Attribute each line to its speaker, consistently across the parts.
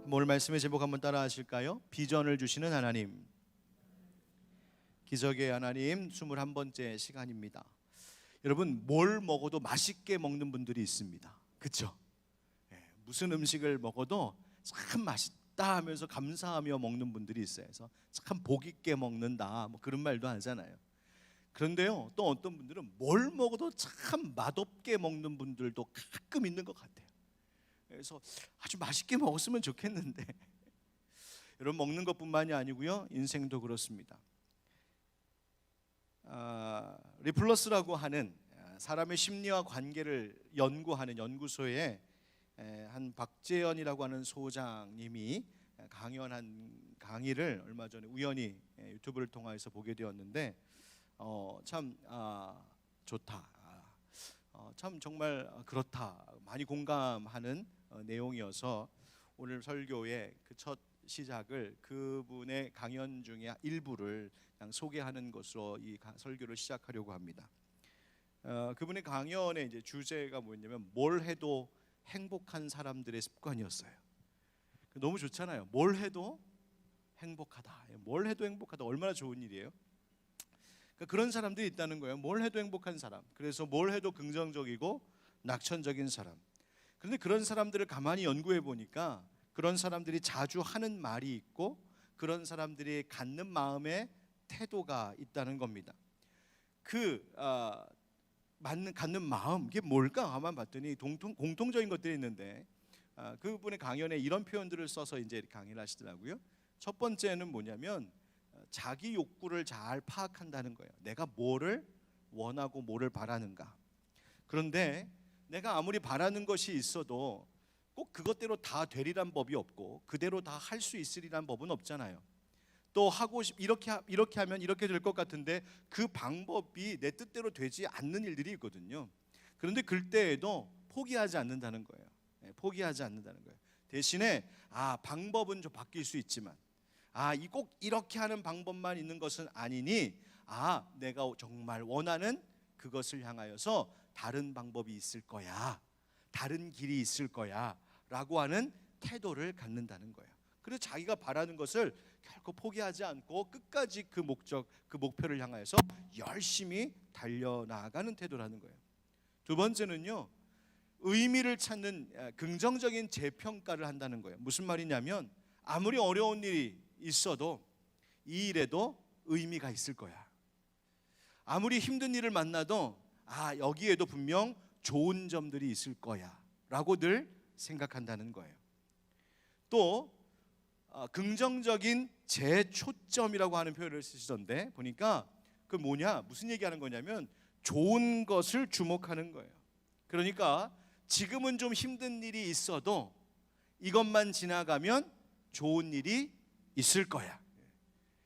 Speaker 1: 오늘 말씀의 제목 한번 따라 하실까요? 비전을 주시는 하나님. 기적의 하나님 21번째 시간입니다. 여러분, 뭘 먹어도 맛있게 먹는 분들이 있습니다. 그렇죠? 무슨 음식을 먹어도 참 맛있다 하면서 감사하며 먹는 분들이 있어요. 그래서 참 복 있게 먹는다, 뭐 그런 말도 하잖아요. 그런데요, 또 어떤 분들은 뭘 먹어도 참 맛없게 먹는 분들도 가끔 있는 것 같아요. 그래서 아주 맛있게 먹었으면 좋겠는데 여러분, 먹는 것뿐만이 아니고요, 인생도 그렇습니다. 리플러스라고 하는 사람의 심리와 관계를 연구하는 연구소에 한 박재현이라고 하는 소장님이 강연한 강의를 얼마 전에 우연히 유튜브를 통해서 보게 되었는데 참 좋다, 참 정말 그렇다, 많이 공감하는 내용이어서 오늘 설교의 그 첫 시작을 그분의 강연 중에 일부를 그냥 소개하는 것으로 이 설교를 시작하려고 합니다. 그분의 강연의 이제 주제가 뭐였냐면 뭘 해도 행복한 사람들의 습관이었어요. 너무 좋잖아요. 뭘 해도 행복하다. 뭘 해도 행복하다. 얼마나 좋은 일이에요. 그런 사람들이 있다는 거예요. 뭘 해도 행복한 사람. 그래서 뭘 해도 긍정적이고 낙천적인 사람. 그런데 그런 사람들을 가만히 연구해 보니까 그런 사람들이 자주 하는 말이 있고 그런 사람들이 갖는 마음의 태도가 있다는 겁니다. 갖는 마음, 이게 뭘까 가만 봤더니 공통적인 것들이 있는데 그분의 강연에 이런 표현들을 써서 이제 강의를 하시더라고요. 첫 번째는 뭐냐면 자기 욕구를 잘 파악한다는 거예요. 내가 뭐를 원하고 뭐를 바라는가. 그런데 내가 아무리 바라는 것이 있어도 꼭 그것대로 다 되리란 법이 없고 그대로 다 할 수 있으리란 법은 없잖아요. 또 이렇게 하면 이렇게 될 것 같은데 그 방법이 내 뜻대로 되지 않는 일들이 있거든요. 그런데 그때에도 포기하지 않는다는 거예요. 포기하지 않는다는 거예요. 대신에 방법은 좀 바뀔 수 있지만 꼭 이렇게 하는 방법만 있는 것은 아니니 내가 정말 원하는 그것을 향하여서 다른 방법이 있을 거야, 다른 길이 있을 거야 라고 하는 태도를 갖는다는 거예요. 그래서 자기가 바라는 것을 결코 포기하지 않고 끝까지 그 목표를 향하여서 열심히 달려나가는 태도라는 거예요. 두 번째는요, 의미를 찾는 긍정적인 재평가를 한다는 거예요. 무슨 말이냐면 아무리 어려운 일이 있어도 이 일에도 의미가 있을 거야. 아무리 힘든 일을 만나도 여기에도 분명 좋은 점들이 있을 거야 라고 늘 생각한다는 거예요. 또 긍정적인 재초점이라고 하는 표현을 쓰시던데 보니까 그 무슨 얘기하는 거냐면 좋은 것을 주목하는 거예요. 그러니까 지금은 좀 힘든 일이 있어도 이것만 지나가면 좋은 일이 있을 거야.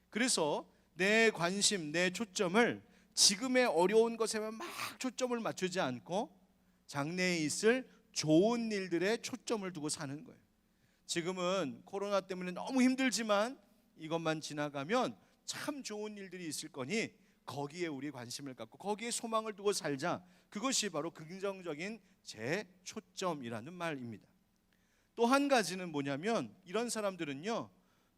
Speaker 1: 그래서 내 관심, 내 초점을 지금의 어려운 것에만 막 초점을 맞추지 않고 장래에 있을 좋은 일들에 초점을 두고 사는 거예요. 지금은 코로나 때문에 너무 힘들지만 이것만 지나가면 참 좋은 일들이 있을 거니 거기에 우리 관심을 갖고 거기에 소망을 두고 살자. 그것이 바로 긍정적인 재초점이라는 말입니다. 또 한 가지는 뭐냐면 이런 사람들은요,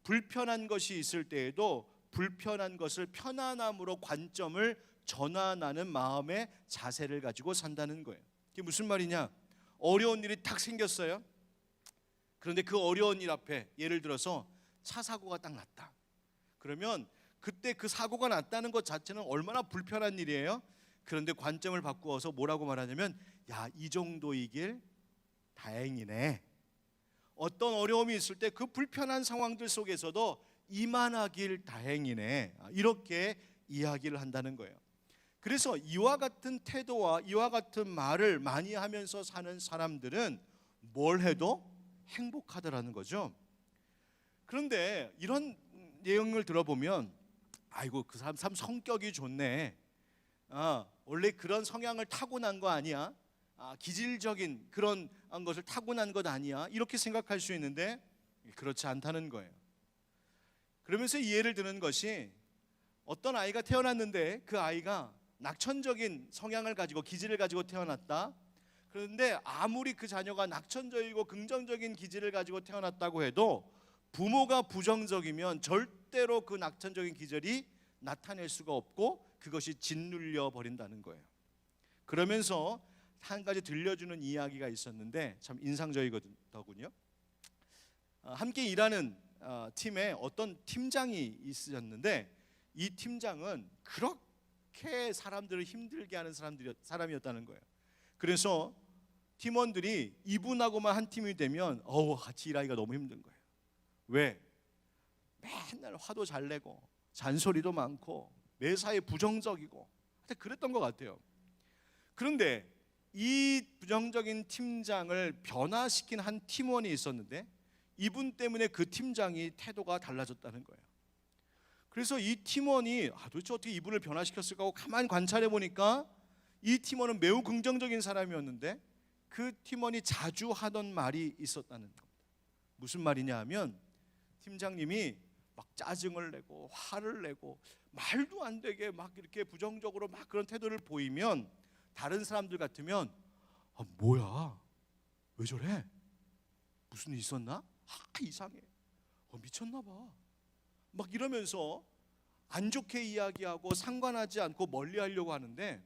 Speaker 1: 불편한 것이 있을 때에도 불편한 것을 편안함으로 관점을 전환하는 마음의 자세를 가지고 산다는 거예요. 이게 무슨 말이냐? 어려운 일이 딱 생겼어요. 그런데 그 어려운 일 앞에 예를 들어서 차 사고가 딱 났다. 그러면 그때 그 사고가 났다는 것 자체는 얼마나 불편한 일이에요. 그런데 관점을 바꾸어서 뭐라고 말하냐면 이 정도이길 다행이네. 어떤 어려움이 있을 때 그 불편한 상황들 속에서도 이만하길 다행이네. 이렇게 이야기를 한다는 거예요. 그래서 이와 같은 태도와 이와 같은 말을 많이 하면서 사는 사람들은 뭘 해도 행복하더라는 거죠. 그런데 이런 내용을 들어보면 그 사람 성격이 좋네. 원래 그런 성향을 타고난 거 아니야? 기질적인 그런 것을 타고난 것 아니야? 이렇게 생각할 수 있는데 그렇지 않다는 거예요. 그러면서 예를 드는 것이 어떤 아이가 태어났는데 그 아이가 낙천적인 성향을 가지고 기질을 가지고 태어났다. 그런데 아무리 그 자녀가 낙천적이고 긍정적인 기질을 가지고 태어났다고 해도 부모가 부정적이면 절대로 그 낙천적인 기질이 나타낼 수가 없고 그것이 짓눌려 버린다는 거예요. 그러면서 한 가지 들려주는 이야기가 있었는데 참 인상적이거든요. 함께 일하는 팀에 어떤 팀장이 있으셨는데 이 팀장은 그렇게 사람들을 힘들게 하는 사람이었다는 거예요. 그래서 팀원들이 이분하고만 한 팀이 되면 같이 일하기가 너무 힘든 거예요. 왜? 맨날 화도 잘 내고 잔소리도 많고 매사에 부정적이고 그랬던 것 같아요. 그런데 이 부정적인 팀장을 변화시킨 한 팀원이 있었는데 이분 때문에 그 팀장이 태도가 달라졌다는 거예요. 그래서 이 팀원이 도대체 어떻게 이분을 변화시켰을까 하고 가만히 관찰해 보니까 이 팀원은 매우 긍정적인 사람이었는데 그 팀원이 자주 하던 말이 있었다는 겁니다. 무슨 말이냐 하면 팀장님이 막 짜증을 내고 화를 내고 말도 안 되게 막 이렇게 부정적으로 막 그런 태도를 보이면 다른 사람들 같으면 뭐야 왜 저래? 무슨 일 있었나? 이상해. 미쳤나 봐. 막 이러면서 안 좋게 이야기하고 상관하지 않고 멀리하려고 하는데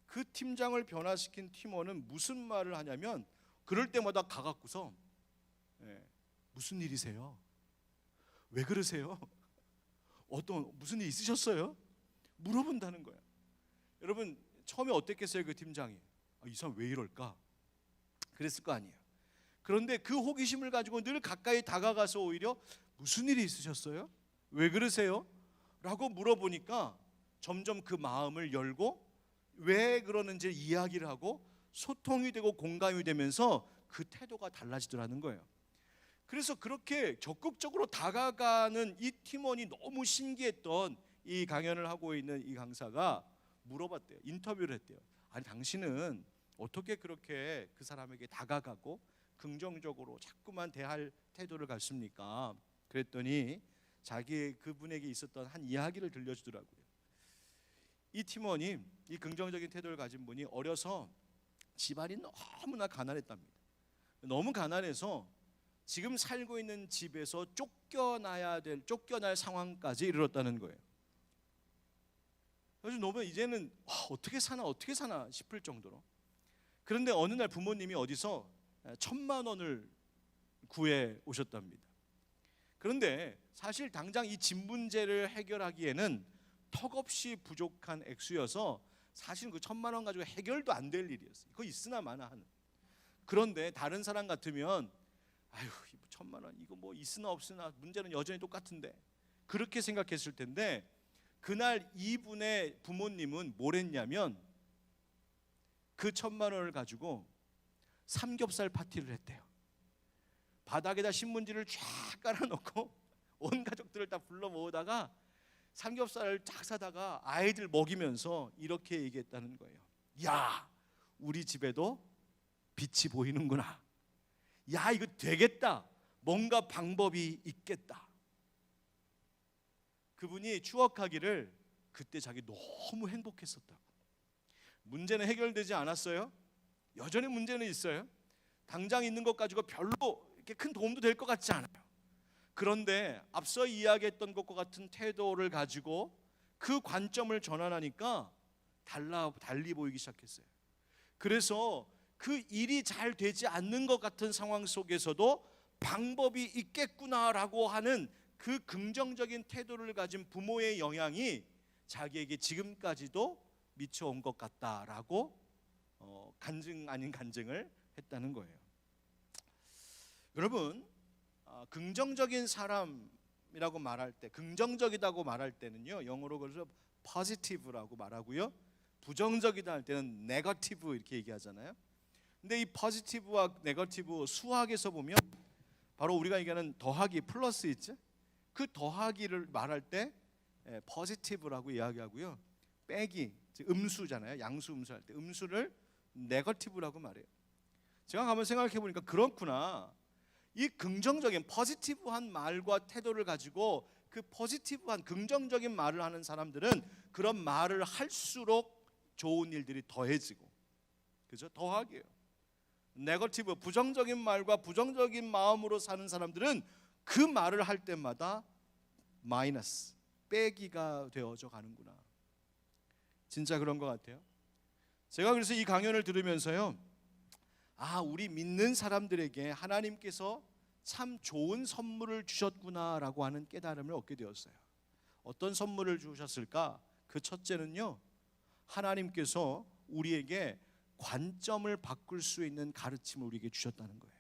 Speaker 1: 그 팀장을 변화시킨 팀원은 무슨 말을 하냐면 그럴 때마다 가갖고서 무슨 일이세요? 왜 그러세요? 무슨 일 있으셨어요? 물어본다는 거예요. 여러분 처음에 어땠겠어요? 그 팀장이 이 사람 왜 이럴까? 그랬을 거 아니에요. 그런데 그 호기심을 가지고 늘 가까이 다가가서 오히려 무슨 일이 있으셨어요? 왜 그러세요? 라고 물어보니까 점점 그 마음을 열고 왜 그러는지 이야기를 하고 소통이 되고 공감이 되면서 그 태도가 달라지더라는 거예요. 그래서 그렇게 적극적으로 다가가는 이 팀원이 너무 신기했던 이 강연을 하고 있는 이 강사가 물어봤대요. 인터뷰를 했대요. 아니 당신은 어떻게 그렇게 그 사람에게 다가가고 긍정적으로 자꾸만 대할 태도를 갖습니까? 그랬더니 그분에게 있었던 한 이야기를 들려주더라고요. 이 팀원이 이 긍정적인 태도를 가진 분이 어려서 집안이 너무나 가난했답니다. 너무 가난해서 지금 살고 있는 집에서 쫓겨날 상황까지 이르렀다는 거예요. 그래서 너무 이제는 어떻게 사나 싶을 정도로. 그런데 어느 날 부모님이 어디서 1,000만 원을 구해 오셨답니다. 그런데 사실 당장 이 집 문제를 해결하기에는 턱없이 부족한 액수여서 사실 그 1,000만 원 가지고 해결도 안 될 일이었어요. 그거 있으나 마나 하는. 그런데 다른 사람 같으면 1,000만 원 이거 뭐 있으나 없으나 문제는 여전히 똑같은데 그렇게 생각했을 텐데 그날 이분의 부모님은 뭘 했냐면 그 1,000만 원을 가지고 삼겹살 파티를 했대요. 바닥에다 신문지를 쫙 깔아놓고 온 가족들을 다 불러 모으다가 삼겹살을 쫙 사다가 아이들 먹이면서 이렇게 얘기했다는 거예요. 야, 우리 집에도 빛이 보이는구나. 야, 이거 되겠다. 뭔가 방법이 있겠다. 그분이 추억하기를 그때 자기 너무 행복했었다고. 문제는 해결되지 않았어요. 여전히 문제는 있어요. 당장 있는 것 가지고 별로 이렇게 큰 도움도 될 것 같지 않아요. 그런데 앞서 이야기했던 것과 같은 태도를 가지고 그 관점을 전환하니까 달리 보이기 시작했어요. 그래서 그 일이 잘 되지 않는 것 같은 상황 속에서도 방법이 있겠구나라고 하는 그 긍정적인 태도를 가진 부모의 영향이 자기에게 지금까지도 미쳐온 것 같다라고 간증 아닌 간증을 했다는 거예요. 여러분, 긍정적인 사람이라고 말할 때, 긍정적이다고 말할 때는요, 영어로 그래서 positive라고 말하고요, 부정적이다 할 때는 negative 이렇게 얘기하잖아요. 근데 이 positive와 negative 수학에서 보면 바로 우리가 얘기하는 더하기 플러스 있죠? 그 더하기를 말할 때 positive라고 이야기하고요, 빼기 음수잖아요. 양수 음수 할 때 음수를 negative라고 말해요. 제가 한번 생각해 보니까 그렇구나. 이 긍정적인 포지티브한 말과 태도를 가지고 그 포지티브한 긍정적인 말을 하는 사람들은 그런 말을 할수록 좋은 일들이 더해지고, 그죠? 더하게요. 네거티브, 부정적인 말과 부정적인 마음으로 사는 사람들은 그 말을 할 때마다 마이너스, 빼기가 되어져 가는구나. 진짜 그런 것 같아요. 제가 그래서 이 강연을 들으면서요, 우리 믿는 사람들에게 하나님께서 참 좋은 선물을 주셨구나라고 하는 깨달음을 얻게 되었어요. 어떤 선물을 주셨을까? 그 첫째는요, 하나님께서 우리에게 관점을 바꿀 수 있는 가르침을 우리에게 주셨다는 거예요.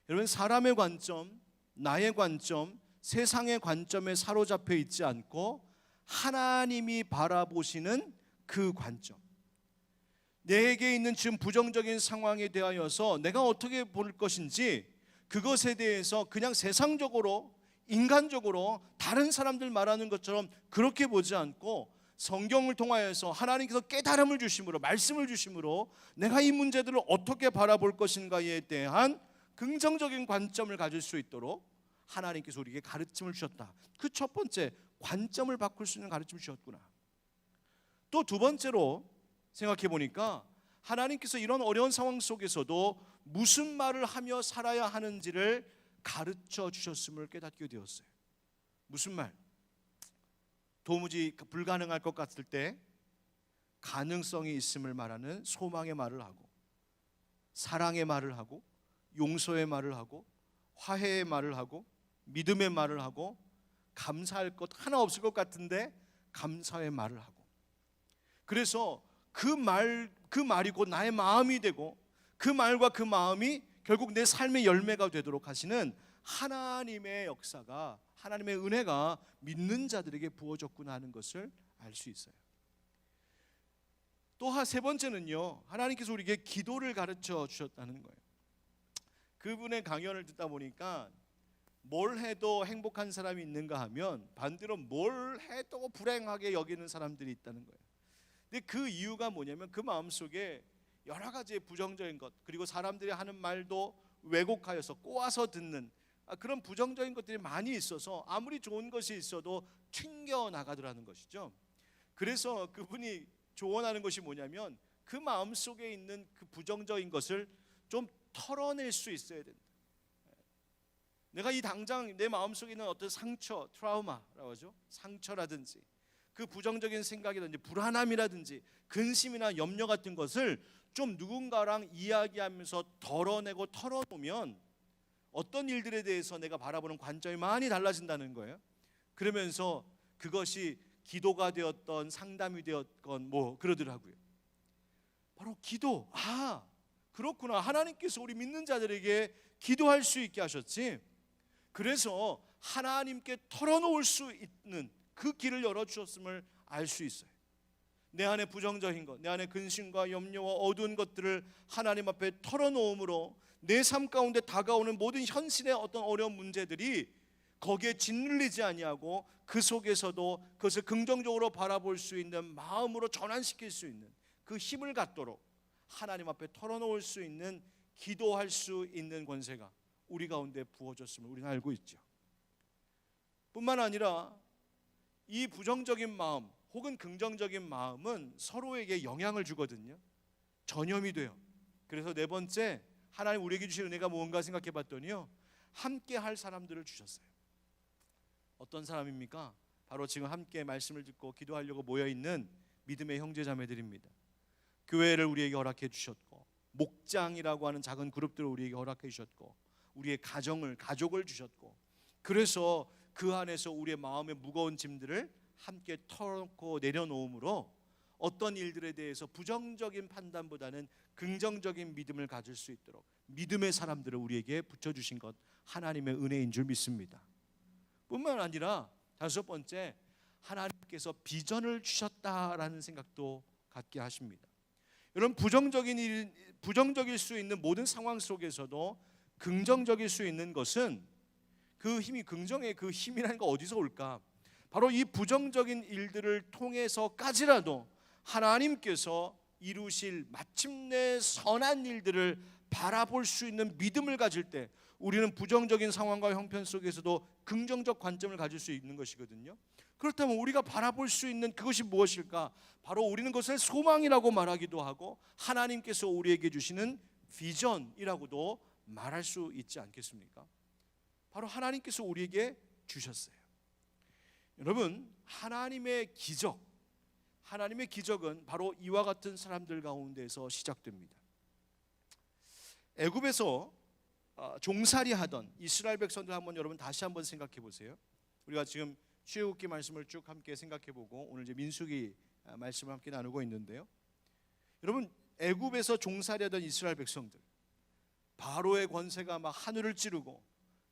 Speaker 1: 여러분, 사람의 관점, 나의 관점, 세상의 관점에 사로잡혀 있지 않고 하나님이 바라보시는 그 관점, 내게 있는 지금 부정적인 상황에 대하여서 내가 어떻게 볼 것인지, 그것에 대해서 그냥 세상적으로, 인간적으로 다른 사람들 말하는 것처럼 그렇게 보지 않고 성경을 통하여서 하나님께서 깨달음을 주심으로, 말씀을 주심으로 내가 이 문제들을 어떻게 바라볼 것인가에 대한 긍정적인 관점을 가질 수 있도록 하나님께서 우리에게 가르침을 주셨다. 그 첫 번째, 관점을 바꿀 수 있는 가르침을 주셨구나. 또 두 번째로 생각해 보니까 하나님께서 이런 어려운 상황 속에서도 무슨 말을 하며 살아야 하는지를 가르쳐 주셨음을 깨닫게 되었어요. 무슨 말? 도무지 불가능할 것 같을 때 가능성이 있음을 말하는 소망의 말을 하고, 사랑의 말을 하고, 용서의 말을 하고, 화해의 말을 하고, 믿음의 말을 하고, 감사할 것 하나 없을 것 같은데 감사의 말을 하고, 그래서 그 말이 곧 나의 마음이 되고, 그 말과 그 마음이 결국 내 삶의 열매가 되도록 하시는 하나님의 역사가, 하나님의 은혜가 믿는 자들에게 부어졌구나 하는 것을 알 수 있어요. 또 세 번째는요, 하나님께서 우리에게 기도를 가르쳐 주셨다는 거예요. 그분의 강연을 듣다 보니까 뭘 해도 행복한 사람이 있는가 하면 반대로 뭘 해도 불행하게 여기는 사람들이 있다는 거예요. 근데 그 이유가 뭐냐면 그 마음속에 여러 가지의 부정적인 것, 그리고 사람들이 하는 말도 왜곡하여서 꼬아서 듣는 그런 부정적인 것들이 많이 있어서 아무리 좋은 것이 있어도 튕겨나가더라는 것이죠. 그래서 그분이 조언하는 것이 뭐냐면 그 마음속에 있는 그 부정적인 것을 좀 털어낼 수 있어야 된다. 내가 이 당장 내 마음속에 있는 어떤 상처, 트라우마라고 하죠. 상처라든지 그 부정적인 생각이라든지 불안함이라든지 근심이나 염려 같은 것을 좀 누군가랑 이야기하면서 덜어내고 털어놓으면 어떤 일들에 대해서 내가 바라보는 관점이 많이 달라진다는 거예요. 그러면서 그것이 기도가 되었던 상담이 되었건 뭐 그러더라고요. 바로 기도. 그렇구나. 하나님께서 우리 믿는 자들에게 기도할 수 있게 하셨지. 그래서 하나님께 털어놓을 수 있는 그 길을 열어주셨음을 알 수 있어요. 내 안에 부정적인 것, 내 안에 근심과 염려와 어두운 것들을 하나님 앞에 털어놓음으로 내 삶 가운데 다가오는 모든 현실의 어떤 어려운 문제들이 거기에 짓눌리지 아니하고 그 속에서도 그것을 긍정적으로 바라볼 수 있는 마음으로 전환시킬 수 있는 그 힘을 갖도록 하나님 앞에 털어놓을 수 있는, 기도할 수 있는 권세가 우리 가운데 부어졌음을 우리는 알고 있죠. 뿐만 아니라 이 부정적인 마음 혹은 긍정적인 마음은 서로에게 영향을 주거든요. 전염이 돼요. 그래서 네 번째, 하나님 우리에게 주신 은혜가 뭔가 생각해 봤더니요, 함께 할 사람들을 주셨어요. 어떤 사람입니까? 바로 지금 함께 말씀을 듣고 기도하려고 모여있는 믿음의 형제자매들입니다. 교회를 우리에게 허락해 주셨고, 목장이라고 하는 작은 그룹들을 우리에게 허락해 주셨고, 우리의 가족을 주셨고, 그래서 그 안에서 우리의 마음의 무거운 짐들을 함께 털어놓고 내려놓음으로 어떤 일들에 대해서 부정적인 판단보다는 긍정적인 믿음을 가질 수 있도록 믿음의 사람들을 우리에게 붙여주신 것, 하나님의 은혜인 줄 믿습니다. 뿐만 아니라 다섯 번째, 하나님께서 비전을 주셨다라는 생각도 갖게 하십니다. 여러분, 부정적일 수 있는 모든 상황 속에서도 긍정적일 수 있는 것은 그 힘이, 긍정의 그 힘이라는 거 어디서 올까? 바로 이 부정적인 일들을 통해서까지라도 하나님께서 이루실 마침내 선한 일들을 바라볼 수 있는 믿음을 가질 때 우리는 부정적인 상황과 형편 속에서도 긍정적 관점을 가질 수 있는 것이거든요. 그렇다면 우리가 바라볼 수 있는 그것이 무엇일까? 바로 우리는 그것을 소망이라고 말하기도 하고 하나님께서 우리에게 주시는 비전이라고도 말할 수 있지 않겠습니까? 바로 하나님께서 우리에게 주셨어요. 여러분, 하나님의 기적은 바로 이와 같은 사람들 가운데서 시작됩니다. 애굽에서 종살이하던 이스라엘 백성들 한번 여러분 다시 한번 생각해 보세요. 우리가 지금 출애굽기 말씀을 쭉 함께 생각해 보고 오늘 이제 민수기 말씀을 함께 나누고 있는데요. 여러분, 애굽에서 종살이하던 이스라엘 백성들, 바로의 권세가 막 하늘을 찌르고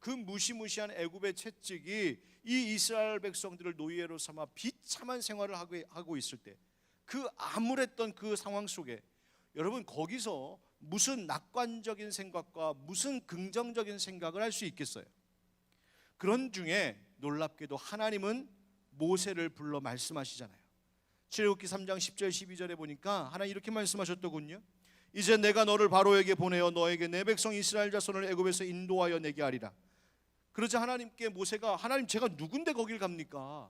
Speaker 1: 그 무시무시한 애굽의 채찍이 이 이스라엘 백성들을 노예로 삼아 비참한 생활을 하고 있을 때, 그 암울했던 그 상황 속에 여러분, 거기서 무슨 낙관적인 생각과 무슨 긍정적인 생각을 할 수 있겠어요? 그런 중에 놀랍게도 하나님은 모세를 불러 말씀하시잖아요. 출애굽기 3장 10절 12절에 보니까 하나님 이렇게 말씀하셨더군요. 이제 내가 너를 바로에게 보내어 너에게 내 백성 이스라엘 자손을 애굽에서 인도하여 내게 하리라. 그러자 하나님께 모세가, 하나님 제가 누군데 거길 갑니까?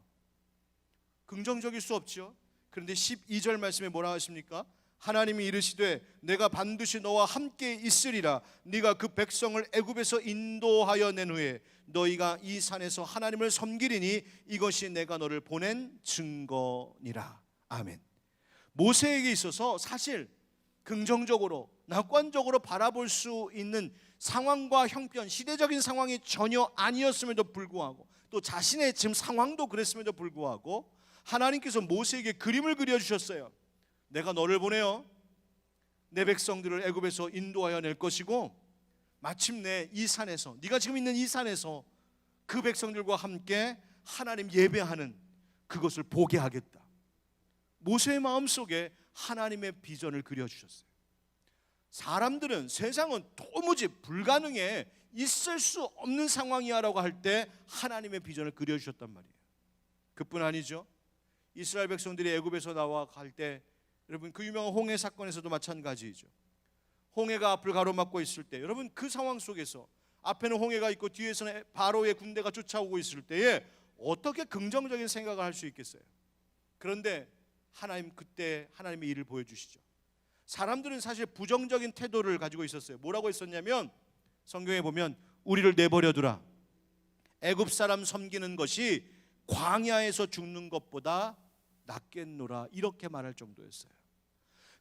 Speaker 1: 긍정적일 수 없죠. 그런데 12절 말씀에 뭐라 하십니까? 하나님이 이르시되 내가 반드시 너와 함께 있으리라. 네가 그 백성을 애굽에서 인도하여 낸 후에 너희가 이 산에서 하나님을 섬기리니 이것이 내가 너를 보낸 증거니라. 아멘. 모세에게 있어서 사실 긍정적으로 낙관적으로 바라볼 수 있는 상황과 형편, 시대적인 상황이 전혀 아니었음에도 불구하고, 또 자신의 지금 상황도 그랬음에도 불구하고 하나님께서 모세에게 그림을 그려주셨어요. 내가 너를 보내어 내 백성들을 애굽에서 인도하여 낼 것이고, 마침내 이 산에서, 네가 지금 있는 이 산에서 그 백성들과 함께 하나님 예배하는 그것을 보게 하겠다. 모세의 마음속에 하나님의 비전을 그려주셨어요. 사람들은, 세상은 도무지 불가능해, 있을 수 없는 상황이야라고 할 때 하나님의 비전을 그려주셨단 말이에요. 그뿐 아니죠. 이스라엘 백성들이 애굽에서 나와 갈 때, 여러분 그 유명한 홍해 사건에서도 마찬가지이죠. 홍해가 앞을 가로막고 있을 때, 여러분 그 상황 속에서 앞에는 홍해가 있고 뒤에서는 바로의 군대가 쫓아오고 있을 때에 어떻게 긍정적인 생각을 할 수 있겠어요? 그런데 하나님, 그때 하나님의 일을 보여주시죠. 사람들은 사실 부정적인 태도를 가지고 있었어요. 뭐라고 했었냐면, 성경에 보면 우리를 내버려두라, 애굽 사람 섬기는 것이 광야에서 죽는 것보다 낫겠노라, 이렇게 말할 정도였어요.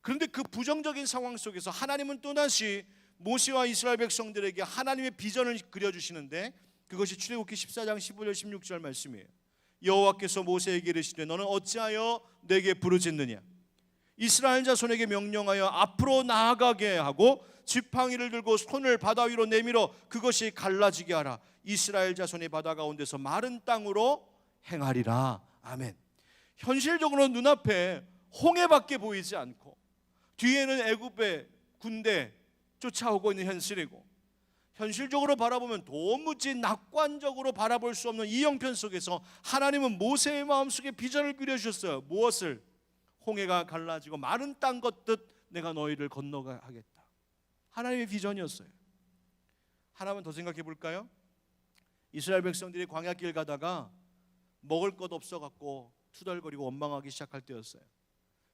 Speaker 1: 그런데 그 부정적인 상황 속에서 하나님은 또다시 모세와 이스라엘 백성들에게 하나님의 비전을 그려주시는데, 그것이 출애굽기 14장 15절 16절 말씀이에요. 여호와께서 모세에게 이르시되 너는 어찌하여 내게 부르짖느냐? 이스라엘 자손에게 명령하여 앞으로 나아가게 하고 지팡이를 들고 손을 바다 위로 내밀어 그것이 갈라지게 하라. 이스라엘 자손이 바다 가운데서 마른 땅으로 행하리라. 아멘. 현실적으로 눈앞에 홍해밖에 보이지 않고 뒤에는 애굽의 군대 쫓아오고 있는 현실이고, 현실적으로 바라보면 도무지 낙관적으로 바라볼 수 없는 이 형편 속에서 하나님은 모세의 마음속에 비전을 그려주셨어요. 무엇을? 홍해가 갈라지고 마른 땅 걷듯 내가 너희를 건너가게 하겠다. 하나님의 비전이었어요. 하나만 더 생각해 볼까요? 이스라엘 백성들이 광야길 가다가 먹을 것 없어갖고 투덜거리고 원망하기 시작할 때였어요.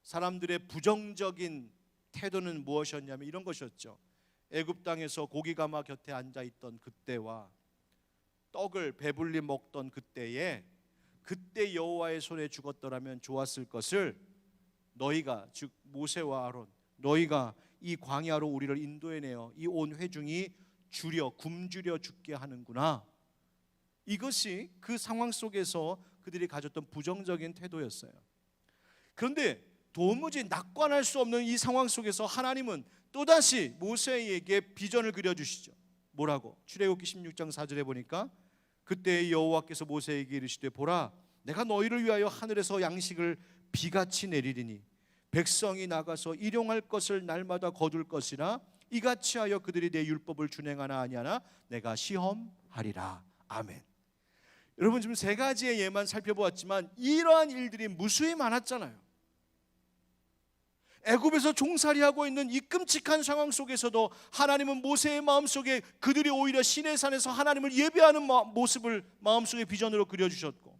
Speaker 1: 사람들의 부정적인 태도는 무엇이었냐면 이런 것이었죠. 애굽 땅에서 고기가마 곁에 앉아있던 그때와 떡을 배불리 먹던 그때에, 그때 여호와의 손에 죽었더라면 좋았을 것을 너희가, 즉 모세와 아론, 너희가 이 광야로 우리를 인도해내어 이 온 회중이 굶주려 죽게 하는구나. 이것이 그 상황 속에서 그들이 가졌던 부정적인 태도였어요. 그런데 도무지 낙관할 수 없는 이 상황 속에서 하나님은 또다시 모세에게 비전을 그려주시죠. 뭐라고? 출애굽기 16장 4절에 보니까 그때 여호와께서 모세에게 이르시되 보라, 내가 너희를 위하여 하늘에서 양식을 비같이 내리리니 백성이 나가서 일용할 것을 날마다 거둘 것이라 이같이 하여 그들이 내 율법을 준행하나 아니하나 내가 시험하리라. 아멘. 여러분, 지금 세 가지의 예만 살펴보았지만 이러한 일들이 무수히 많았잖아요. 애굽에서 종살이하고 있는 이 끔찍한 상황 속에서도 하나님은 모세의 마음속에 그들이 오히려 시내산에서 하나님을 예배하는 모습을 마음속에 비전으로 그려주셨고,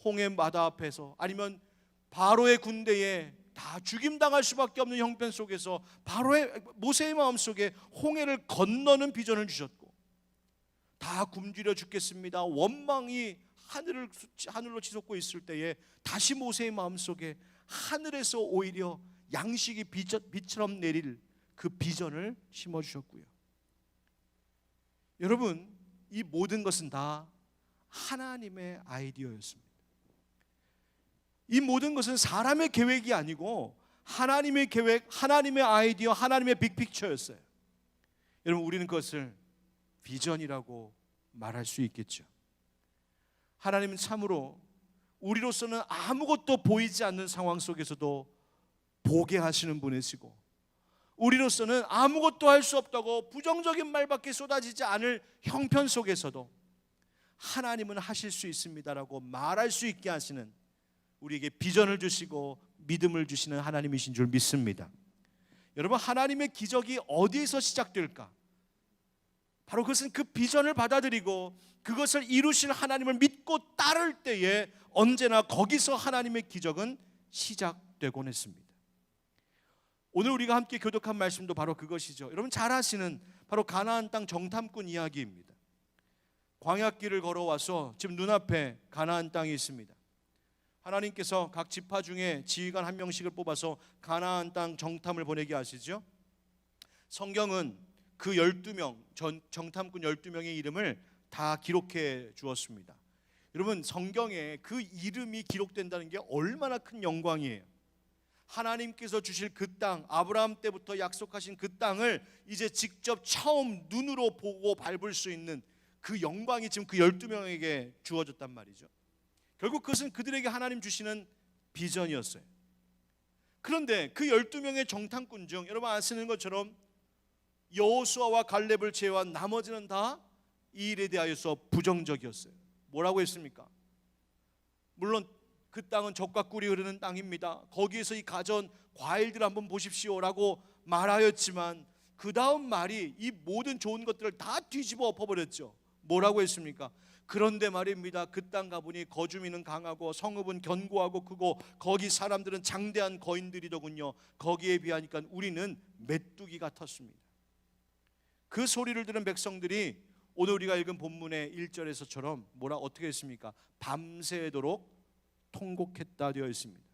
Speaker 1: 홍해 바다 앞에서 아니면 바로의 군대에 다 죽임당할 수밖에 없는 형편 속에서 바로의 모세의 마음속에 홍해를 건너는 비전을 주셨고, 다 굶주려 죽겠습니다, 원망이 하늘로 치솟고 있을 때에 다시 모세의 마음속에 하늘에서 오히려 양식이 비처럼 내릴 그 비전을 심어주셨고요. 여러분, 이 모든 것은 다 하나님의 아이디어였습니다. 이 모든 것은 사람의 계획이 아니고 하나님의 계획, 하나님의 아이디어, 하나님의 빅픽처였어요. 여러분, 우리는 그것을 비전이라고 말할 수 있겠죠. 하나님은 참으로 우리로서는 아무것도 보이지 않는 상황 속에서도 보게 하시는 분이시고, 우리로서는 아무것도 할 수 없다고 부정적인 말밖에 쏟아지지 않을 형편 속에서도 하나님은 하실 수 있습니다라고 말할 수 있게 하시는, 우리에게 비전을 주시고 믿음을 주시는 하나님이신 줄 믿습니다. 여러분, 하나님의 기적이 어디에서 시작될까? 바로 그것은 그 비전을 받아들이고 그것을 이루실 하나님을 믿고 따를 때에 언제나 거기서 하나님의 기적은 시작되곤 했습니다. 오늘 우리가 함께 교독한 말씀도 바로 그것이죠. 여러분 잘 아시는 바로 가나안 땅 정탐꾼 이야기입니다. 광야길을 걸어와서 지금 눈앞에 가나안 땅이 있습니다. 하나님께서 각 지파 중에 지휘관 한 명씩을 뽑아서 가나안 땅 정탐을 보내게 하시죠. 성경은 그 12명, 정탐꾼 12명의 이름을 다 기록해 주었습니다. 여러분, 성경에 그 이름이 기록된다는 게 얼마나 큰 영광이에요. 하나님께서 주실 그 땅, 아브라함 때부터 약속하신 그 땅을 이제 직접 처음 눈으로 보고 밟을 수 있는 그 영광이 지금 그 12명에게 주어졌단 말이죠. 결국 그것은 그들에게 하나님 주시는 비전이었어요. 그런데 그 12명의 정탐꾼 중 여러분 아시는 것처럼 여호수아와 갈렙을 제외한 나머지는 다 이 일에 대하여서 부정적이었어요. 뭐라고 했습니까? 물론 그 땅은 젖과 꿀이 흐르는 땅입니다, 거기에서 이 가전 과일들 한번 보십시오라고 말하였지만 그 다음 말이 이 모든 좋은 것들을 다 뒤집어 엎어버렸죠. 뭐라고 했습니까? 그런데 말입니다, 그 땅 가보니 거주민은 강하고 성읍은 견고하고 크고 거기 사람들은 장대한 거인들이더군요. 거기에 비하니까 우리는 메뚜기 같았습니다. 그 소리를 들은 백성들이 오늘 우리가 읽은 본문의 1절에서처럼 어떻게 했습니까? 밤새도록 통곡했다 되어 있습니다.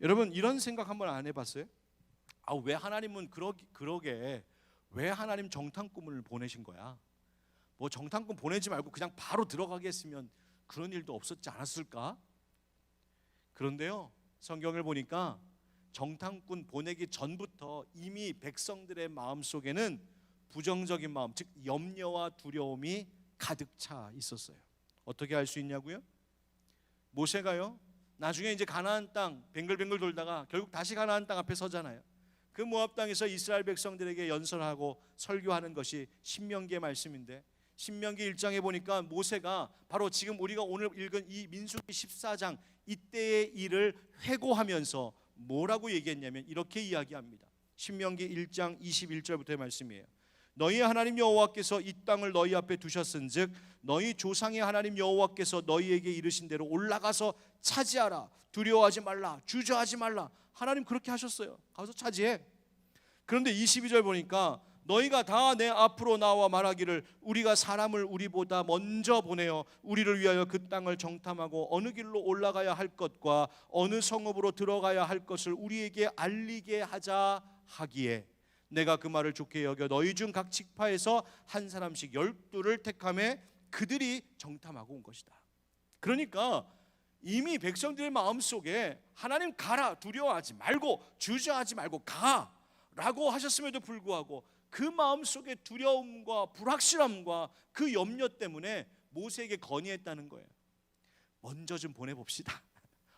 Speaker 1: 여러분, 이런 생각 한번 안 해봤어요? 왜 하나님은 그러게 왜 하나님 정탐꾼을 보내신 거야? 정탐꾼 보내지 말고 그냥 바로 들어가게 했으면 그런 일도 없었지 않았을까? 그런데요, 성경을 보니까 정탐꾼 보내기 전부터 이미 백성들의 마음속에는 부정적인 마음, 즉 염려와 두려움이 가득 차 있었어요. 어떻게 알 수 있냐고요? 모세가요, 나중에 이제 가나안 땅 뱅글뱅글 돌다가 결국 다시 가나안 땅 앞에 서잖아요. 그 모압 땅에서 이스라엘 백성들에게 연설하고 설교하는 것이 신명기의 말씀인데, 신명기 1장에 보니까 모세가 바로 지금 우리가 오늘 읽은 이 민수기 14장 이때의 일을 회고하면서 뭐라고 얘기했냐면 이렇게 이야기합니다. 신명기 1장 21절부터의 말씀이에요. 너희 하나님 여호와께서 이 땅을 너희 앞에 두셨은즉 너희 조상의 하나님 여호와께서 너희에게 이르신 대로 올라가서 차지하라. 두려워하지 말라. 주저하지 말라. 하나님 그렇게 하셨어요. 가서 차지해. 그런데 22절 보니까 너희가 다 내 앞으로 나와 말하기를 우리가 사람을 우리보다 먼저 보내어 우리를 위하여 그 땅을 정탐하고 어느 길로 올라가야 할 것과 어느 성읍으로 들어가야 할 것을 우리에게 알리게 하자 하기에 내가 그 말을 좋게 여겨 너희 중 각 지파에서 한 사람씩 12를 택하매 그들이 정탐하고 온 것이다. 그러니까 이미 백성들의 마음속에 하나님 가라, 두려워하지 말고 주저하지 말고 가라고 하셨음에도 불구하고 그 마음속에 두려움과 불확실함과 그 염려 때문에 모세에게 건의했다는 거예요. 먼저 좀 보내봅시다.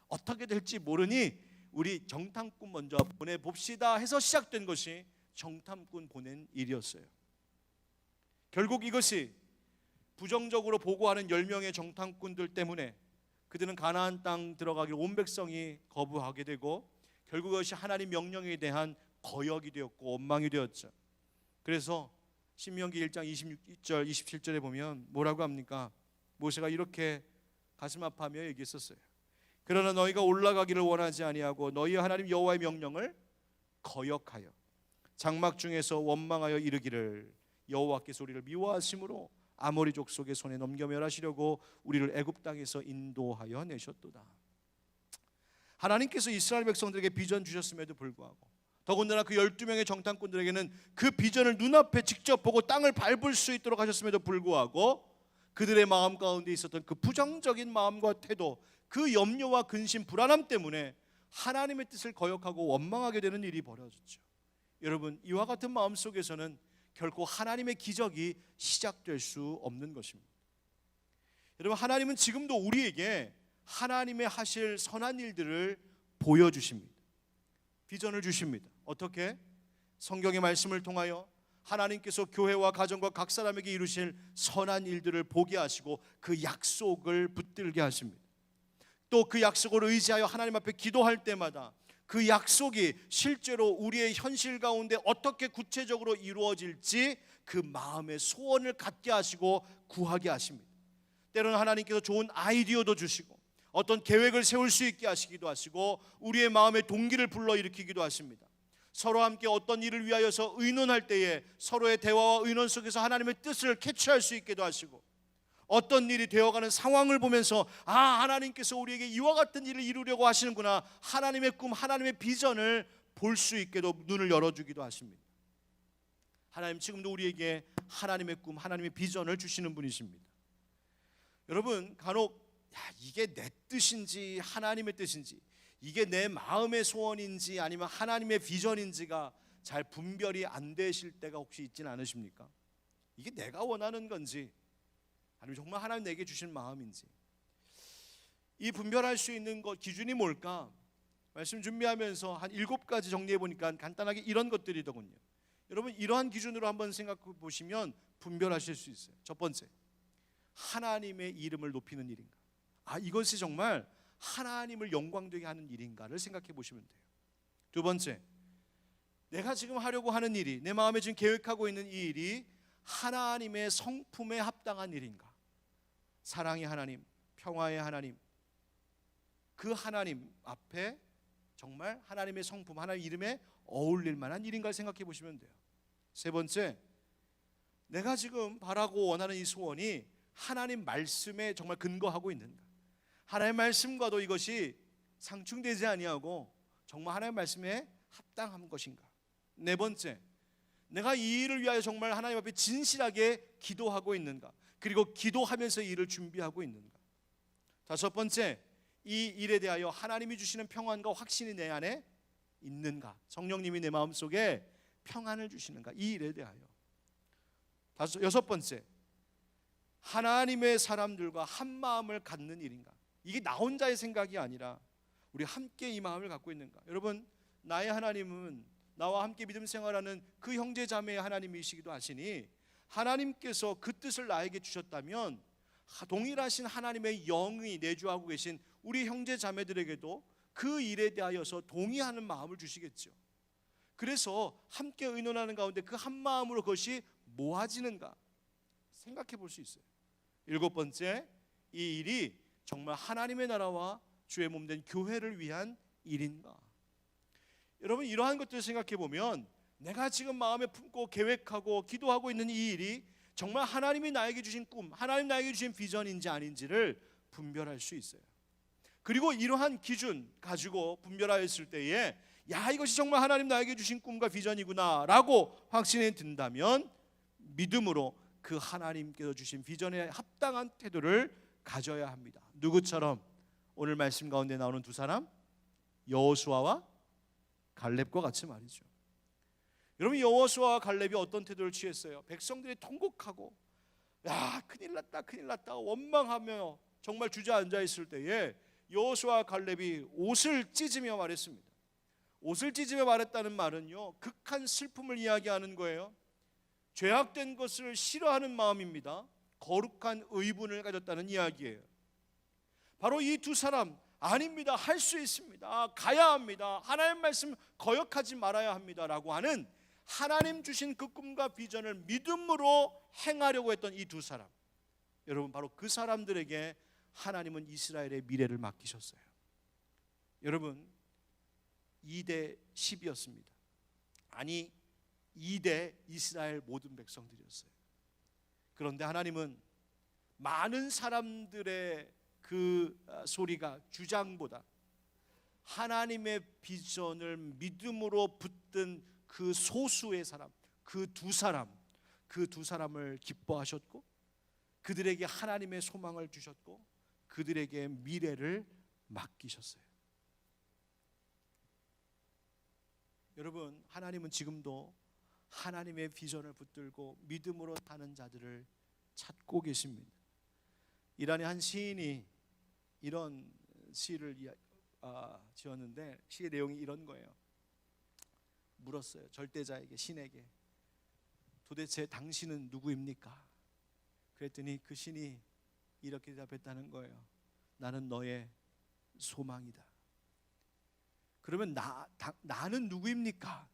Speaker 1: 어떻게 될지 모르니 우리 정탐꾼 먼저 보내봅시다 해서 시작된 것이 정탐꾼 보낸 일이었어요. 결국 이것이 부정적으로 보고하는 10명의 정탐꾼들 때문에 그들은 가나안 땅 들어가기를 온 백성이 거부하게 되고 결국 그것이 하나님 명령에 대한 거역이 되었고 원망이 되었죠. 그래서 신명기 1장 26절 27절에 보면 뭐라고 합니까? 모세가 이렇게 가슴 아파하며 얘기했었어요. 그러나 너희가 올라가기를 원하지 아니하고 너희 하나님 여호와의 명령을 거역하여 장막 중에서 원망하여 이르기를 여호와께서 우리를 미워하심으로 아모리 족속의 손에 넘겨 멸하시려고 우리를 애굽 땅에서 인도하여 내셨도다. 하나님께서 이스라엘 백성들에게 비전 주셨음에도 불구하고, 더군다나 그 12명의 정탐꾼들에게는 그 비전을 눈앞에 직접 보고 땅을 밟을 수 있도록 하셨음에도 불구하고, 그들의 마음 가운데 있었던 그 부정적인 마음과 태도, 그 염려와 근심, 불안함 때문에 하나님의 뜻을 거역하고 원망하게 되는 일이 벌어졌죠. 여러분, 이와 같은 마음 속에서는 결코 하나님의 기적이 시작될 수 없는 것입니다. 여러분, 하나님은 지금도 우리에게 하나님의 하실 선한 일들을 보여주십니다. 비전을 주십니다. 어떻게? 성경의 말씀을 통하여 하나님께서 교회와 가정과 각 사람에게 이루실 선한 일들을 보게 하시고 그 약속을 붙들게 하십니다. 또 그 약속을 의지하여 하나님 앞에 기도할 때마다 그 약속이 실제로 우리의 현실 가운데 어떻게 구체적으로 이루어질지 그 마음의 소원을 갖게 하시고 구하게 하십니다. 때로는 하나님께서 좋은 아이디어도 주시고 어떤 계획을 세울 수 있게 하시기도 하시고 우리의 마음의 동기를 불러일으키기도 하십니다. 서로 함께 어떤 일을 위하여서 의논할 때에 서로의 대화와 의논 속에서 하나님의 뜻을 캐치할 수 있게도 하시고, 어떤 일이 되어가는 상황을 보면서 하나님께서 우리에게 이와 같은 일을 이루려고 하시는구나, 하나님의 꿈, 하나님의 비전을 볼 수 있게도 눈을 열어주기도 하십니다. 하나님 지금도 우리에게 하나님의 꿈, 하나님의 비전을 주시는 분이십니다. 여러분, 간혹 이게 내 뜻인지 하나님의 뜻인지, 이게 내 마음의 소원인지 아니면 하나님의 비전인지가 잘 분별이 안 되실 때가 혹시 있지는 않으십니까? 이게 내가 원하는 건지 아니면 정말 하나님 내게 주신 마음인지, 이 분별할 수 있는 것 기준이 뭘까? 말씀 준비하면서 한 7가지 정리해 보니까 간단하게 이런 것들이더군요. 여러분, 이러한 기준으로 한번 생각해 보시면 분별하실 수 있어요. 첫 번째, 하나님의 이름을 높이는 일인가? 이것이 정말 하나님을 영광되게 하는 일인가를 생각해 보시면 돼요. 두 번째, 내가 지금 하려고 하는 일이, 내 마음에 지금 계획하고 있는 이 일이 하나님의 성품에 합당한 일인가? 사랑의 하나님, 평화의 하나님, 그 하나님 앞에 정말 하나님의 성품, 하나님 이름에 어울릴 만한 일인가를 생각해 보시면 돼요. 세 번째, 내가 지금 바라고 원하는 이 소원이 하나님 말씀에 정말 근거하고 있는가? 하나님의 말씀과도 이것이 상충되지 아니하고 정말 하나님의 말씀에 합당한 것인가? 네 번째, 내가 이 일을 위하여 정말 하나님 앞에 진실하게 기도하고 있는가? 그리고 기도하면서 이 일을 준비하고 있는가? 다섯 번째, 이 일에 대하여 하나님이 주시는 평안과 확신이 내 안에 있는가? 성령님이 내 마음속에 평안을 주시는가? 이 일에 대하여. 여섯 번째, 하나님의 사람들과 한 마음을 갖는 일인가? 이게 나 혼자의 생각이 아니라 우리 함께 이 마음을 갖고 있는가? 여러분, 나의 하나님은 나와 함께 믿음 생활하는 그 형제 자매의 하나님이시기도 하시니, 하나님께서 그 뜻을 나에게 주셨다면 동일하신 하나님의 영이 내주하고 계신 우리 형제 자매들에게도 그 일에 대하여서 동의하는 마음을 주시겠죠. 그래서 함께 의논하는 가운데 그 한 마음으로 그것이 모아지는가 생각해 볼 수 있어요. 일곱 번째, 이 일이 정말 하나님의 나라와 주의 몸된 교회를 위한 일인가? 여러분, 이러한 것들을 생각해 보면 내가 지금 마음에 품고 계획하고 기도하고 있는 이 일이 정말 하나님이 나에게 주신 꿈, 하나님 나에게 주신 비전인지 아닌지를 분별할 수 있어요. 그리고 이러한 기준 가지고 분별하였을 때에 이것이 정말 하나님 나에게 주신 꿈과 비전이구나 라고 확신이 든다면 믿음으로 그 하나님께서 주신 비전에 합당한 태도를 가져야 합니다. 누구처럼? 오늘 말씀 가운데 나오는 두 사람, 여호수아와 갈렙과 같이 말이죠. 여러분, 여호수아와 갈렙이 어떤 태도를 취했어요? 백성들이 통곡하고 큰일 났다 큰일 났다 원망하며 정말 주저앉아 있을 때에 여호수아와 갈렙이 옷을 찢으며 말했습니다. 옷을 찢으며 말했다는 말은요, 극한 슬픔을 이야기하는 거예요. 죄악된 것을 싫어하는 마음입니다. 거룩한 의분을 가졌다는 이야기예요. 바로 이 두 사람, 아닙니다, 할 수 있습니다, 가야 합니다, 하나님 말씀 거역하지 말아야 합니다 라고 하는 하나님 주신 그 꿈과 비전을 믿음으로 행하려고 했던 이 두 사람, 여러분, 바로 그 사람들에게 하나님은 이스라엘의 미래를 맡기셨어요. 여러분 2대 10이었습니다. 아니 2대 이스라엘 모든 백성들이었어요. 그런데 하나님은 많은 사람들의 그 소리가 주장보다 하나님의 비전을 믿음으로 붙든 그 소수의 사람, 그 두 사람을 기뻐하셨고 그들에게 하나님의 소망을 주셨고 그들에게 미래를 맡기셨어요. 여러분, 하나님은 지금도 하나님의 비전을 붙들고 믿음으로 사는 자들을 찾고 계십니다. 이란의 한 시인이 이런 시를 지었는데 시의 내용이 이런 거예요. 물었어요. 절대자에게, 신에게, 도대체 당신은 누구입니까? 그랬더니 그 신이 이렇게 대답했다는 거예요. 나는 너의 소망이다. 그러면 나는 누구입니까?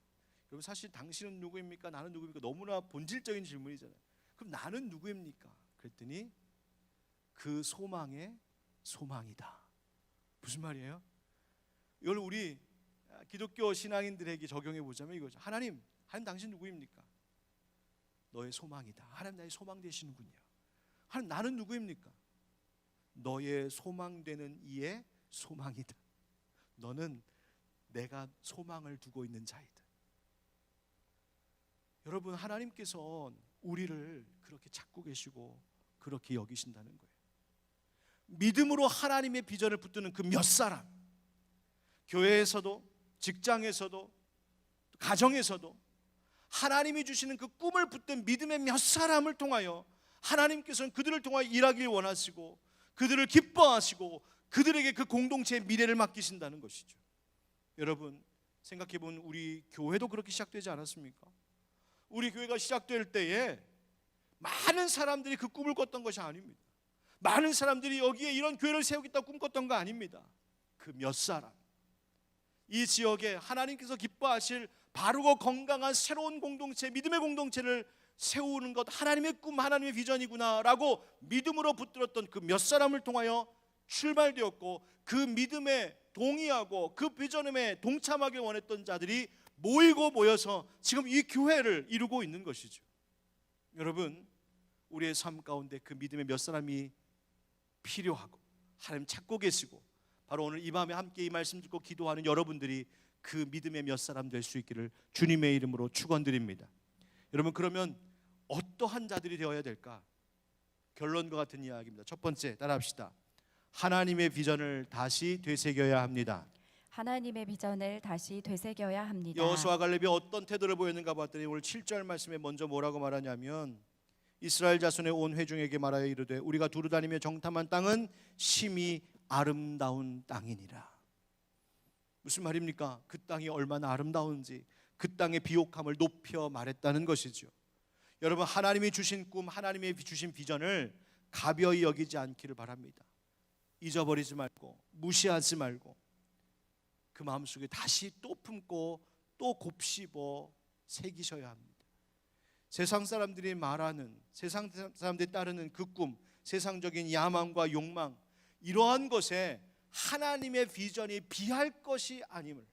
Speaker 1: 여러분, 사실 당신은 누구입니까? 나는 누구입니까? 너무나 본질적인 질문이잖아요. 그럼 나는 누구입니까? 그랬더니 그 소망의 소망이다. 무슨 말이에요? 이걸 우리 기독교 신앙인들에게 적용해 보자면 이거죠. 하나님 당신 누구입니까? 너의 소망이다. 하나님 나의 소망 되시는군요. 하나님 나는 누구입니까? 너의 소망되는 이의 소망이다. 너는 내가 소망을 두고 있는 자이다. 여러분, 하나님께서 우리를 그렇게 찾고 계시고 그렇게 여기신다는 거예요. 믿음으로 하나님의 비전을 붙드는 그 몇 사람, 교회에서도 직장에서도 가정에서도 하나님이 주시는 그 꿈을 붙든 믿음의 몇 사람을 통하여 하나님께서는 그들을 통하여 일하길 원하시고 그들을 기뻐하시고 그들에게 그 공동체의 미래를 맡기신다는 것이죠. 여러분, 생각해보면 우리 교회도 그렇게 시작되지 않았습니까? 우리 교회가 시작될 때에 많은 사람들이 그 꿈을 꿨던 것이 아닙니다. 많은 사람들이 여기에 이런 교회를 세우겠다고 꿈꿨던 거 아닙니다. 그 몇 사람, 이 지역에 하나님께서 기뻐하실 바르고 건강한 새로운 공동체, 믿음의 공동체를 세우는 것, 하나님의 꿈, 하나님의 비전이구나라고 믿음으로 붙들었던 그 몇 사람을 통하여 출발되었고, 그 믿음에 동의하고 그 비전에 동참하길 원했던 자들이 모여서 지금 이 교회를 이루고 있는 것이죠. 여러분, 우리의 삶 가운데 그 믿음의 몇 사람이 필요하고 하나님 찾고 계시고, 바로 오늘 이 밤에 함께 이 말씀 듣고 기도하는 여러분들이 그 믿음의 몇 사람 될 수 있기를 주님의 이름으로 축원드립니다. 여러분, 그러면 어떠한 자들이 되어야 될까? 결론과 같은 이야기입니다. 첫 번째, 따라합시다. 하나님의 비전을 다시 되새겨야 합니다.
Speaker 2: 하나님의 비전을 다시 되새겨야 합니다.
Speaker 1: 여호수아 갈렙이 어떤 태도를 보였는가 봤더니 오늘 7절 말씀에 먼저 뭐라고 말하냐면, 이스라엘 자손의 온 회중에게 말하여 이르되 우리가 두루 다니며 정탐한 땅은 심히 아름다운 땅이니라. 무슨 말입니까? 그 땅이 얼마나 아름다운지 그 땅의 비옥함을 높여 말했다는 것이죠. 여러분, 하나님이 주신 꿈, 하나님이 주신 비전을 가벼이 여기지 않기를 바랍니다. 잊어버리지 말고, 무시하지 말고, 그 마음속에 다시 또 품고 또 곱씹어 새기셔야 합니다. 세상 사람들이 말하는, 세상 사람들이 따르는 그 꿈, 세상적인 야망과 욕망, 이러한 것에 하나님의 비전이 비할 것이 아님을,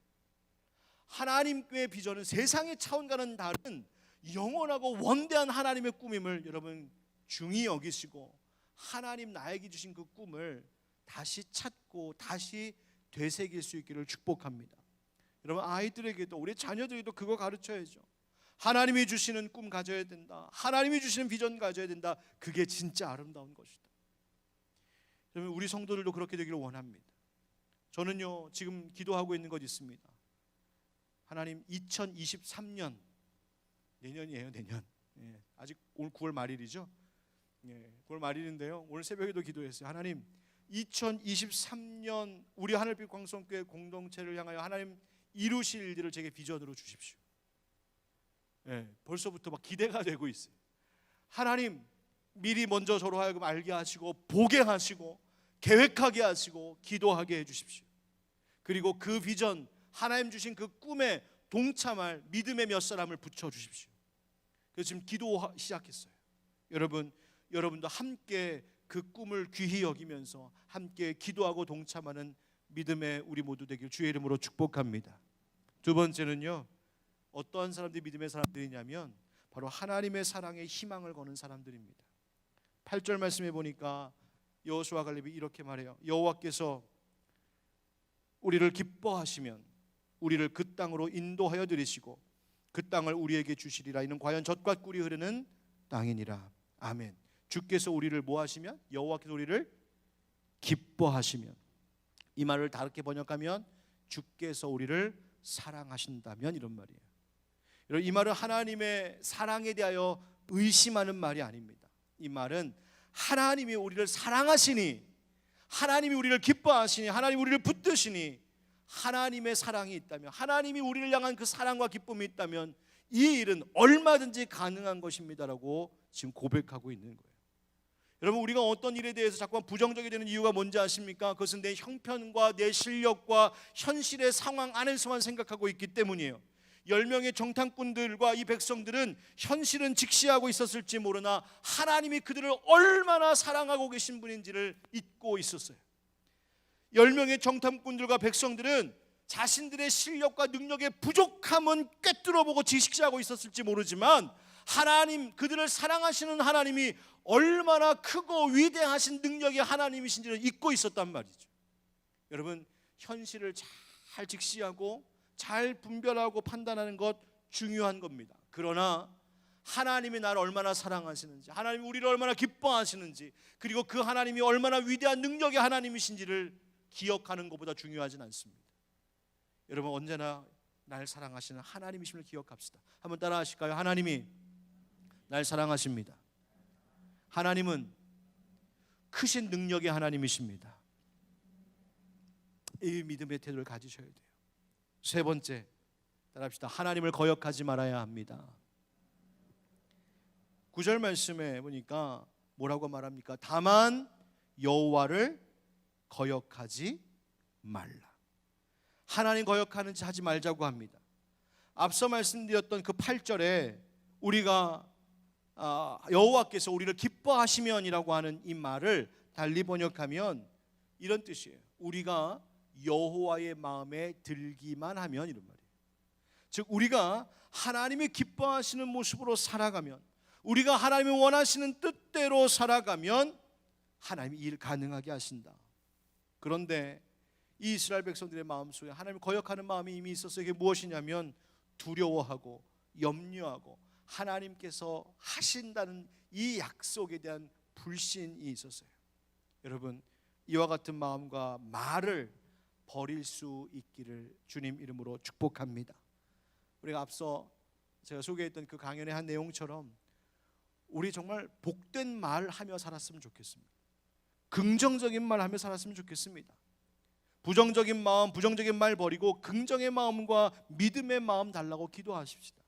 Speaker 1: 하나님의 비전은 세상의 차원과는 다른 영원하고 원대한 하나님의 꿈임을 여러분 중히 여기시고, 하나님 나에게 주신 그 꿈을 다시 찾고 다시 되새길 수 있기를 축복합니다. 여러분, 아이들에게도, 우리 자녀들에게도 그거 가르쳐야죠. 하나님이 주시는 꿈 가져야 된다. 하나님이 주시는 비전 가져야 된다. 그게 진짜 아름다운 것이다. 여러분, 우리 성도들도 그렇게 되기를 원합니다. 저는요, 지금 기도하고 있는 것 있습니다. 하나님, 2023년, 내년이에요, 내년. 아직 오늘 9월 말일이죠. 9월 말일인데요, 오늘 새벽에도 기도했어요. 하나님, 2023년 우리 하늘빛 광성교회 공동체를 향하여 하나님 이루실 일들을 제게 비전으로 주십시오. 벌써부터 막 기대가 되고 있어요. 하나님, 미리 먼저 저로 하여금 알게 하시고 보게 하시고 계획하게 하시고 기도하게 해주십시오. 그리고 그 비전, 하나님 주신 그 꿈에 동참할 믿음의 몇 사람을 붙여주십시오. 그래서 지금 기도 시작했어요. 여러분도 함께 그 꿈을 귀히 여기면서 함께 기도하고 동참하는 믿음의 우리 모두 되길 주의 이름으로 축복합니다. 두 번째는요, 어떠한 사람들이 믿음의 사람들이냐면 바로 하나님의 사랑에 희망을 거는 사람들입니다. 8절 말씀해 보니까 여호수아 갈렙이 이렇게 말해요. 여호와께서 우리를 기뻐하시면 우리를 그 땅으로 인도하여 들이시고 그 땅을 우리에게 주시리라. 이는 과연 젖과 꿀이 흐르는 땅이니라. 아멘. 주께서 우리를 뭐 하시면? 여호와께서 우리를 기뻐하시면, 이 말을 다르게 번역하면 주께서 우리를 사랑하신다면, 이런 말이에요. 여러분, 이 말은 하나님의 사랑에 대하여 의심하는 말이 아닙니다. 이 말은 하나님이 우리를 사랑하시니, 하나님이 우리를 기뻐하시니, 하나님이 우리를 붙드시니, 하나님의 사랑이 있다면, 하나님이 우리를 향한 그 사랑과 기쁨이 있다면 이 일은 얼마든지 가능한 것입니다라고 지금 고백하고 있는 거예요. 여러분, 우리가 어떤 일에 대해서 자꾸만 부정적이 되는 이유가 뭔지 아십니까? 그것은 내 형편과 내 실력과 현실의 상황 안에서만 생각하고 있기 때문이에요. 10명의 정탐꾼들과 이 백성들은 현실은 직시하고 있었을지 모르나 하나님이 그들을 얼마나 사랑하고 계신 분인지를 잊고 있었어요. 10명의 정탐꾼들과 백성들은 자신들의 실력과 능력의 부족함은 꿰뚫어보고 직시하고 있었을지 모르지만 하나님, 그들을 사랑하시는 하나님이 얼마나 크고 위대하신 능력의 하나님이신지를 잊고 있었단 말이죠. 여러분, 현실을 잘 직시하고 잘 분별하고 판단하는 것 중요한 겁니다. 그러나 하나님이 나를 얼마나 사랑하시는지, 하나님이 우리를 얼마나 기뻐하시는지, 그리고 그 하나님이 얼마나 위대한 능력의 하나님이신지를 기억하는 것보다 중요하진 않습니다. 여러분, 언제나 날 사랑하시는 하나님이심을 기억합시다. 한번 따라 하실까요? 하나님이 날 사랑하십니다. 하나님은 크신 능력의 하나님이십니다. 이 믿음의 태도를 가지셔야 돼요. 세 번째, 따라합시다. 하나님을 거역하지 말아야 합니다. 9절 말씀에 보니까 뭐라고 말합니까? 다만 여호와를 거역하지 말라. 하나님 거역하는 짓 하지 말자고 합니다. 앞서 말씀드렸던 그 8절에 우리가 여호와께서 우리를 기뻐하시면이라고 하는 이 말을 달리 번역하면 이런 뜻이에요. 우리가 여호와의 마음에 들기만 하면, 이런 말이에요. 즉, 우리가 하나님이 기뻐하시는 모습으로 살아가면, 우리가 하나님이 원하시는 뜻대로 살아가면 하나님이 일 가능하게 하신다. 그런데 이 이스라엘 백성들의 마음속에 하나님을 거역하는 마음이 이미 있었어요. 이게 무엇이냐면 두려워하고 염려하고 하나님께서 하신다는 이 약속에 대한 불신이 있었어요. 여러분, 이와 같은 마음과 말을 버릴 수 있기를 주님 이름으로 축복합니다. 우리가 앞서 제가 소개했던 그 강연의 한 내용처럼 우리 정말 복된 말 하며 살았으면 좋겠습니다. 긍정적인 말 하며 살았으면 좋겠습니다. 부정적인 마음, 부정적인 말 버리고 긍정의 마음과 믿음의 마음 달라고 기도하십시다.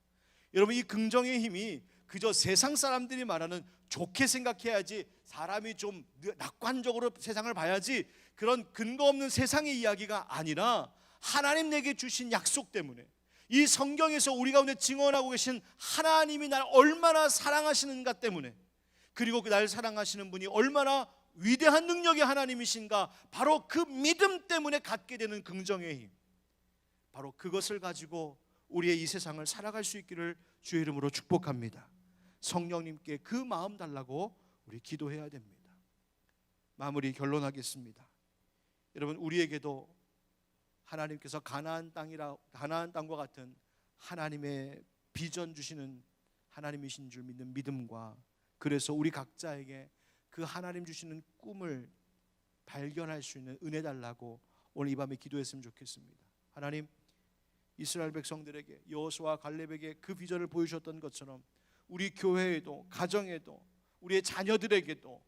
Speaker 1: 여러분, 이 긍정의 힘이 그저 세상 사람들이 말하는 좋게 생각해야지, 사람이 좀 낙관적으로 세상을 봐야지, 그런 근거 없는 세상의 이야기가 아니라 하나님 내게 주신 약속 때문에, 이 성경에서 우리 가운데 증언하고 계신 하나님이 날 얼마나 사랑하시는가 때문에, 그리고 날 사랑하시는 분이 얼마나 위대한 능력의 하나님이신가, 바로 그 믿음 때문에 갖게 되는 긍정의 힘, 바로 그것을 가지고 우리의 이 세상을 살아갈 수 있기를 주의 이름으로 축복합니다. 성령님께 그 마음 달라고 우리 기도해야 됩니다. 마무리 결론하겠습니다. 여러분, 우리에게도 하나님께서 가나안 땅과 같은 하나님의 비전 주시는 하나님이신 줄 믿는 믿음과, 그래서 우리 각자에게 그 하나님 주시는 꿈을 발견할 수 있는 은혜 달라고 오늘 이 밤에 기도했으면 좋겠습니다. 하나님, 이스라엘 백성들에게, 여호수아 갈렙에게 그 비전을 보여주셨던 것처럼 우리 교회에도, 가정에도, 우리의 자녀들에게도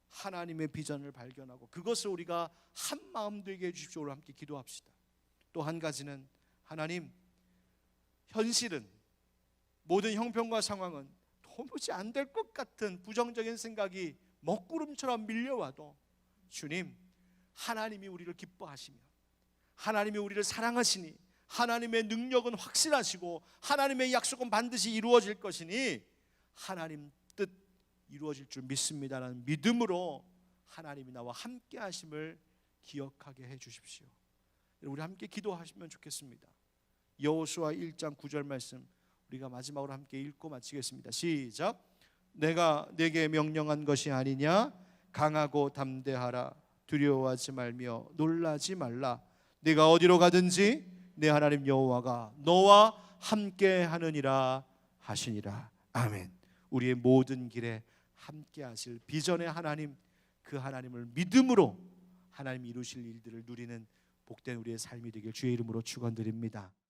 Speaker 1: 하나님의 비전을 발견하고 그것을 우리가 한 마음 되게 해주십시오. 오늘 함께 기도합시다. 또 한 가지는, 하나님, 현실은, 모든 형편과 상황은 도무지 안 될 것 같은 부정적인 생각이 먹구름처럼 밀려와도 주님, 하나님이 우리를 기뻐하시며 하나님이 우리를 사랑하시니 하나님의 능력은 확실하시고 하나님의 약속은 반드시 이루어질 것이니 하나님 뜻 이루어질 줄 믿습니다라는 믿음으로 하나님이 나와 함께 하심을 기억하게 해 주십시오. 우리 함께 기도하시면 좋겠습니다. 여호수아 1장 9절 말씀 우리가 마지막으로 함께 읽고 마치겠습니다. 시작. 내가 네게 명령한 것이 아니냐? 강하고 담대하라. 두려워하지 말며 놀라지 말라. 네가 어디로 가든지 내 하나님 여호와가 너와 함께 하느니라 하시니라. 아멘. 우리의 모든 길에 함께 하실 비전의 하나님, 그 하나님을 믿음으로 하나님 이루실 일들을 누리는 복된 우리의 삶이 되길 주의 이름으로 축원드립니다.